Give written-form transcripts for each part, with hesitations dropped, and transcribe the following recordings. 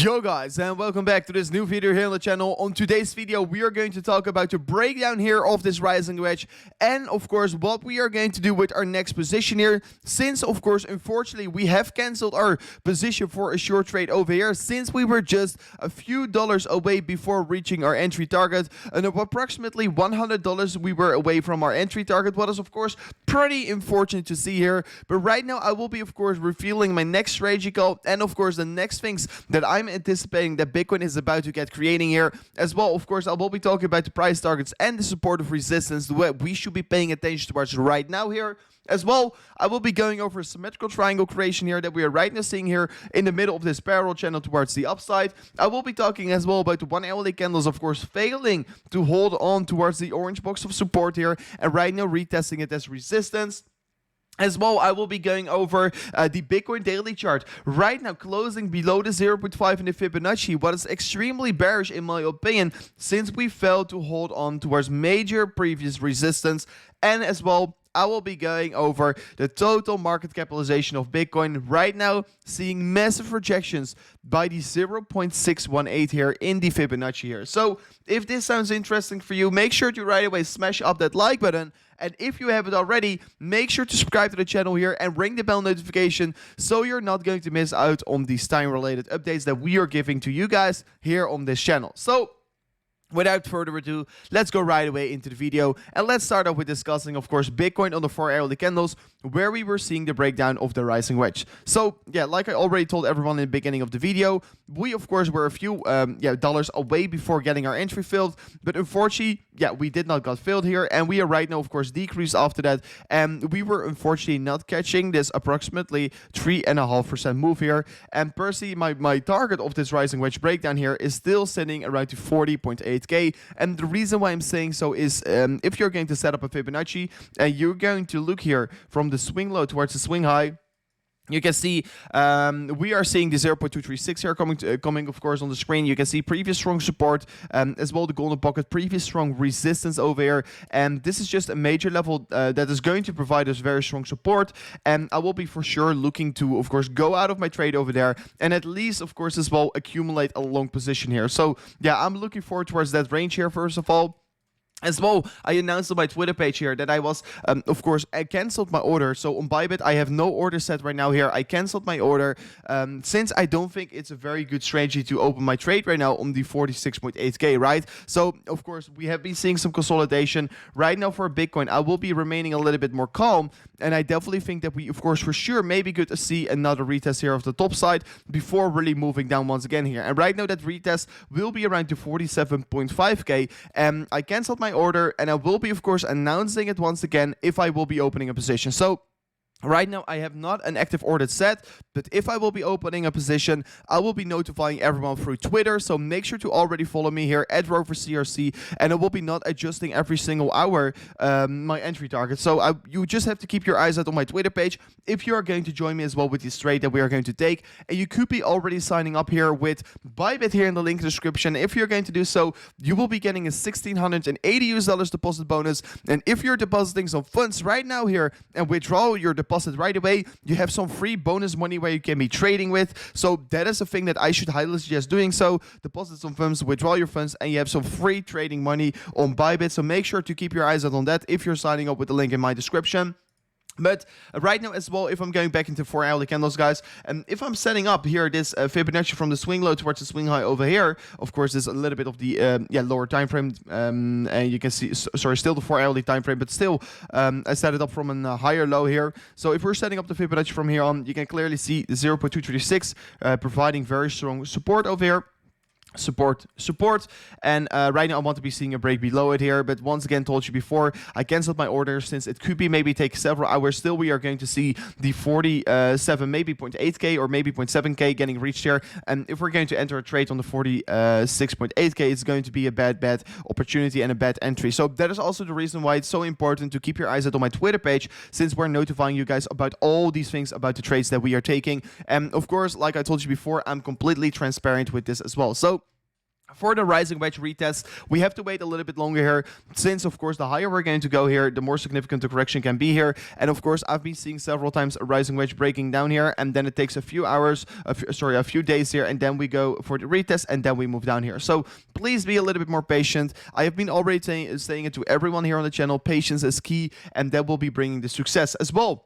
Yo guys, and welcome back to this new video here on the channel. On today's video we are going to talk about the breakdown here of this rising wedge, and of course what we are going to do with our next position here, since of course unfortunately we have cancelled our position for a short trade over here, since we were just a few dollars away before reaching our entry target, and of approximately $100 we were away from our entry target. What is of course pretty unfortunate to see here, but right now I will be of course revealing my next strategy call, and of course the next things that I'm anticipating that Bitcoin is about to get creating here. As well, of course, I will be talking about the price targets and the supportive resistance that we should be paying attention towards right now here. As well, I will be going over a symmetrical triangle creation here that we are right now seeing here in the middle of this parallel channel towards the upside. I will be talking as well about the 1 hourly candles, of course, failing to hold on towards the orange box of support here, and right now retesting it as resistance. As well, I will be going over the Bitcoin daily chart. Right now, closing below the 0.5 in the Fibonacci, what is extremely bearish in my opinion, since we failed to hold on towards major previous resistance. And as well, I will be going over the total market capitalization of Bitcoin. Right now, seeing massive rejections by the 0.618 here in the Fibonacci here. So, if this sounds interesting for you, make sure to right away smash up that like button. And if you haven't already, make sure to subscribe to the channel here and ring the bell notification so you're not going to miss out on these time-related updates that we are giving to you guys here on this channel. So, without further ado, let's go right away into the video, and let's start off with discussing, of course, Bitcoin on the 4 hourly candles, where we were seeing the breakdown of the rising wedge. So, yeah, like I already told everyone in the beginning of the video, we, of course, were a few dollars away before getting our entry filled, but unfortunately, yeah, we did not got filled here, and we are right now, of course, decreased after that, and we were unfortunately not catching this approximately 3.5% move here, and personally, my target of this rising wedge breakdown here is still sitting around to 40.8k, and the reason why I'm saying so is if you're going to set up a Fibonacci and you're going to look here from the swing low towards the swing high, you can see we are seeing the 0.236 here coming of course on the screen. You can see previous strong support, as well the golden pocket, previous strong resistance over here, and this is just a major level that is going to provide us very strong support, and I will be for sure looking to of course go out of my trade over there and at least of course as well accumulate a long position here. So yeah, I'm looking forward towards that range here first of all. As well, I announced on my Twitter page here that I was, of course, I cancelled my order. So on Bybit, I have no order set right now here. I cancelled my order since I don't think it's a very good strategy to open my trade right now on the 46.8k, right? So, of course, we have been seeing some consolidation. Right now for Bitcoin, I will be remaining a little bit more calm. And I definitely think that we, of course, for sure, may be good to see another retest here of the top side before really moving down once again here. And right now that retest will be around to 47.5k. And I cancelled my order, and I will be of course announcing it once again if I will be opening a position. So right now, I have not an active order set, but if I will be opening a position, I will be notifying everyone through Twitter. So make sure to already follow me here at RoverCRC, and I will be not adjusting every single hour my entry target. So you just have to keep your eyes out on my Twitter page if you are going to join me as well with this trade that we are going to take. And you could be already signing up here with Bybit here in the link in the description. If you're going to do so, you will be getting a $1,680 deposit bonus. And if you're depositing some funds right now here and withdraw your deposit right away, you have some free bonus money where you can be trading with. So that is a thing that I should highly suggest doing. So deposit some funds, withdraw your funds, and you have some free trading money on Bybit. So make sure to keep your eyes out on that if you're signing up with the link in my description. But right now as well, if I'm going back into 4 hourly candles, guys, and if I'm setting up here this Fibonacci from the swing low towards the swing high over here, of course, there's a little bit of the lower time frame, and you can see, sorry, still the 4 hourly time frame, but still, I set it up from a higher low here. So if we're setting up the Fibonacci from here on, you can clearly see the 0.236 providing very strong support over here. Support, and right now I want to be seeing a break below it here, but once again, told you before, I cancelled my order since it could be maybe take several hours. Still, we are going to see the 47, maybe 0.8k or maybe 0.7k getting reached here, and if we're going to enter a trade on the 46.8k, it's going to be a bad opportunity and a bad entry. So that is also the reason why it's so important to keep your eyes out on my Twitter page, since we're notifying you guys about all these things about the trades that we are taking. And of course, like I told you before, I'm completely transparent with this as well. So For the rising wedge retest, we have to wait a little bit longer here, since of course the higher we're going to go here, the more significant the correction can be here. And of course, I've been seeing several times a rising wedge breaking down here, and then it takes a few hours, a few days here, and then we go for the retest, and then we move down here. So please be a little bit more patient. I have been already saying it to everyone here on the channel. Patience is key, and that will be bringing the success as well.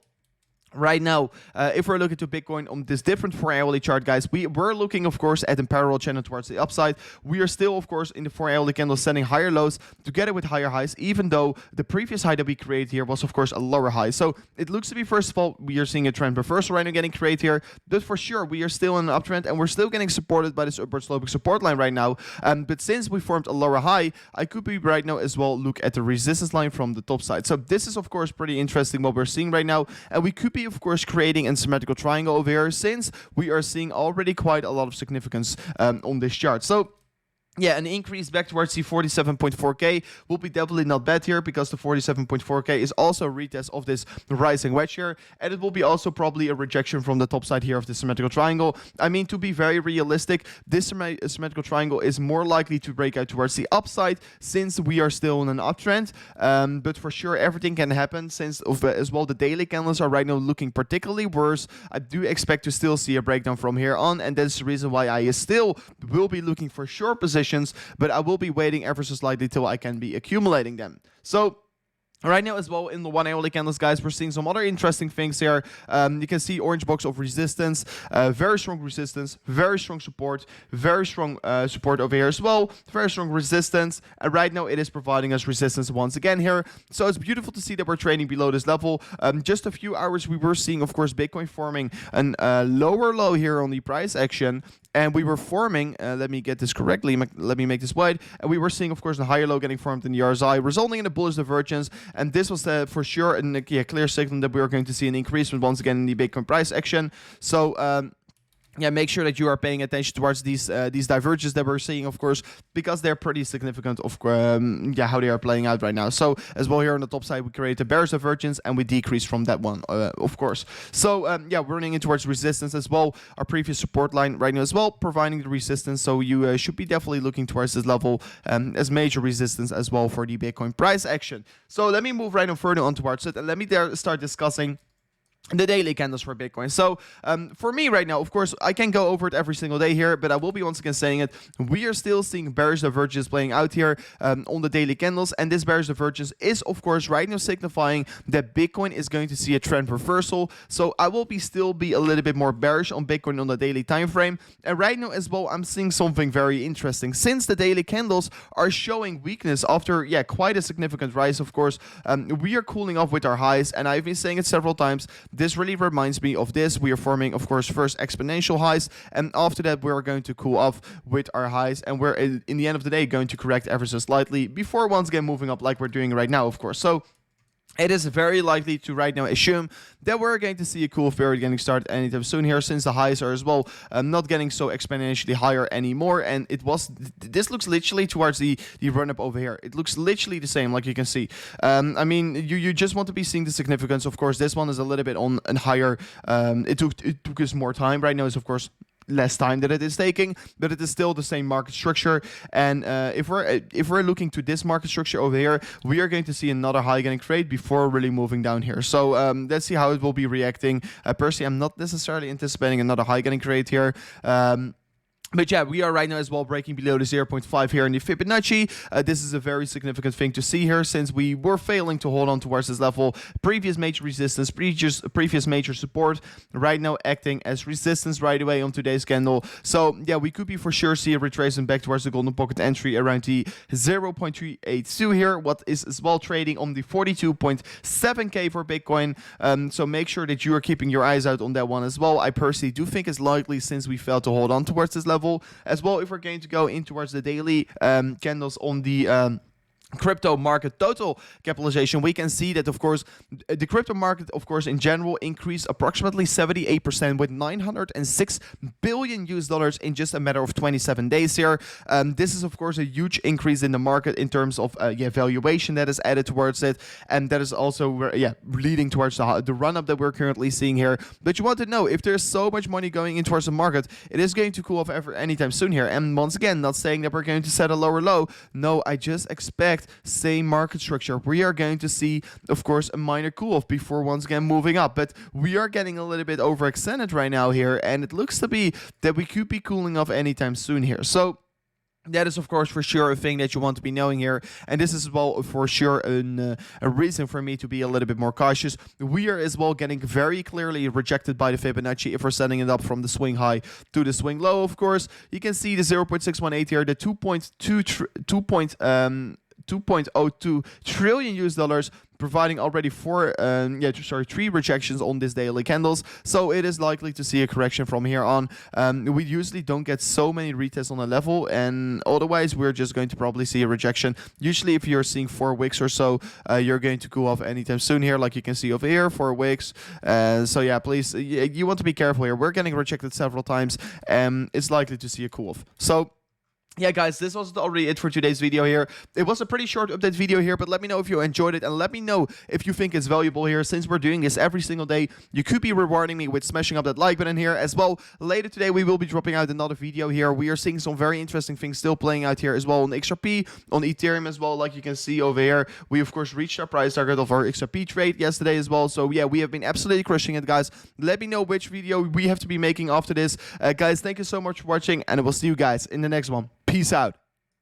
Right now, if we're looking to Bitcoin on this different 4-hourly chart, guys, we're looking, of course, at a parallel channel towards the upside. We are still, of course, in the 4-hourly candle setting higher lows together with higher highs, even though the previous high that we created here was, of course, a lower high. So it looks to be, first of all, we are seeing a trend reversal right now getting created here, but for sure, we are still in an uptrend, and we're still getting supported by this upward sloping support line right now. But since we formed a lower high, I could be right now as well look at the resistance line from the top side. So this is, of course, pretty interesting what we're seeing right now, and we could be, of course, creating a symmetrical triangle over here, since we are seeing already quite a lot of significance on this chart. So yeah, an increase back towards the 47.4k will be definitely not bad here, because the 47.4k is also a retest of this rising wedge here, and it will be also probably a rejection from the top side here of the symmetrical triangle. I mean, to be very realistic, this symmetrical triangle is more likely to break out towards the upside, since we are still in an uptrend, but for sure everything can happen, since as well the daily candles are right now looking particularly worse. I do expect to still see a breakdown from here on, and that's the reason why I still will be looking for short positions, but I will be waiting ever so slightly till I can be accumulating them. So right now as well in the 1-hourly candles, guys, we're seeing some other interesting things here. You can see orange box of resistance, very strong resistance, very strong support, very strong support over here as well, very strong resistance, and right now it is providing us resistance once again here. So it's beautiful to see that we're trading below this level. Just a few hours we were seeing, of course, Bitcoin forming a lower low here on the price action, and we were forming, let me get this correctly, let me make this wide, and we were seeing, of course, a higher low getting formed in the RSI, resulting in a bullish divergence, and this was for sure a clear signal that we were going to see an increase once again in the Bitcoin price action. So yeah, make sure that you are paying attention towards these divergences that we're seeing, of course, because they're pretty significant of how they are playing out right now. So as well here on the top side, we create a bearish divergence and we decrease from that one, of course. So yeah, we're running in towards resistance as well. Our previous support line right now as well, providing the resistance. So you should be definitely looking towards this level as major resistance as well for the Bitcoin price action. So let me move right on further on towards it, and let me start discussing the daily candles for Bitcoin. So for me right now, of course, I can go over it every single day here, but I will be once again saying it. We are still seeing bearish divergence playing out here on the daily candles, and this bearish divergence is, of course, right now signifying that Bitcoin is going to see a trend reversal. So I will still be a little bit more bearish on Bitcoin on the daily time frame. And right now as well, I'm seeing something very interesting. Since the daily candles are showing weakness after quite a significant rise, of course, we are cooling off with our highs, and I've been saying it several times. This really reminds me of this. We are forming, of course, first exponential highs, and after that we're going to cool off with our highs, and we're in the end of the day going to correct ever so slightly before once again moving up like we're doing right now, of course. So it is very likely to right now assume that we're going to see a cool period getting started anytime soon here, since the highs are as well not getting so exponentially higher anymore. And this looks literally towards the run up over here. It looks literally the same, like you can see. I mean, you just want to be seeing the significance. Of course, this one is a little bit on and higher. It took us more time. Right now is, of course, less time that it is taking, but it is still the same market structure. And if we're looking to this market structure over here, we are going to see another high getting created before really moving down here. So let's see how it will be reacting. Personally, I'm not necessarily anticipating another high getting created here. But yeah, we are right now as well breaking below the 0.5 here in the Fibonacci. This is a very significant thing to see here, since we were failing to hold on towards this level. Previous major resistance, previous major support, right now acting as resistance right away on today's candle. So yeah, we could be for sure see a retracement back towards the golden pocket entry around the 0.382 here, what is as well trading on the 42.7k for Bitcoin. So make sure that you are keeping your eyes out on that one as well. I personally do think it's likely, since we failed to hold on towards this level. As well, if we're going to go in towards the daily candles on the crypto market total capitalization, we can see that, of course, the crypto market, of course, in general increased approximately 78% with 906 billion US dollars in just a matter of 27 days here. This is, of course, a huge increase in the market in terms of valuation that is added towards it, and that is also leading towards the run-up that we're currently seeing here. But you want to know, if there's so much money going in towards the market, it is going to cool off anytime soon here. And once again, not saying that we're going to set a lower low. No, I just expect same market structure. We are going to see, of course, a minor cool off before once again moving up, but we are getting a little bit overextended right now here, and it looks to be that we could be cooling off anytime soon here. So that is, of course, for sure a thing that you want to be knowing here. And this is as well, for sure, a reason for me to be a little bit more cautious. We are as well getting very clearly rejected by the Fibonacci if we're setting it up from the swing high to the swing low, of course. You can see the 0.618 here, the 2.02 trillion US dollars, providing already three rejections on this daily candles. So it is likely to see a correction from here on. We usually don't get so many retests on a level, and otherwise we're just going to probably see a rejection. Usually if you're seeing 4 wicks or so, you're going to cool off anytime soon here, like you can see over here, 4 wicks. So yeah, please, you want to be careful here. We're getting rejected several times, and it's likely to see a cool off. So yeah, guys, this was already it for today's video here. It was a pretty short update video here, but let me know if you enjoyed it, and let me know if you think it's valuable here. Since we're doing this every single day, you could be rewarding me with smashing up that like button here as well. Later today, we will be dropping out another video here. We are seeing some very interesting things still playing out here as well on XRP, on Ethereum as well, like you can see over here. We, of course, reached our price target of our XRP trade yesterday as well. So yeah, we have been absolutely crushing it, guys. Let me know which video we have to be making after this. Guys, thank you so much for watching, and I will see you guys in the next one. Peace out.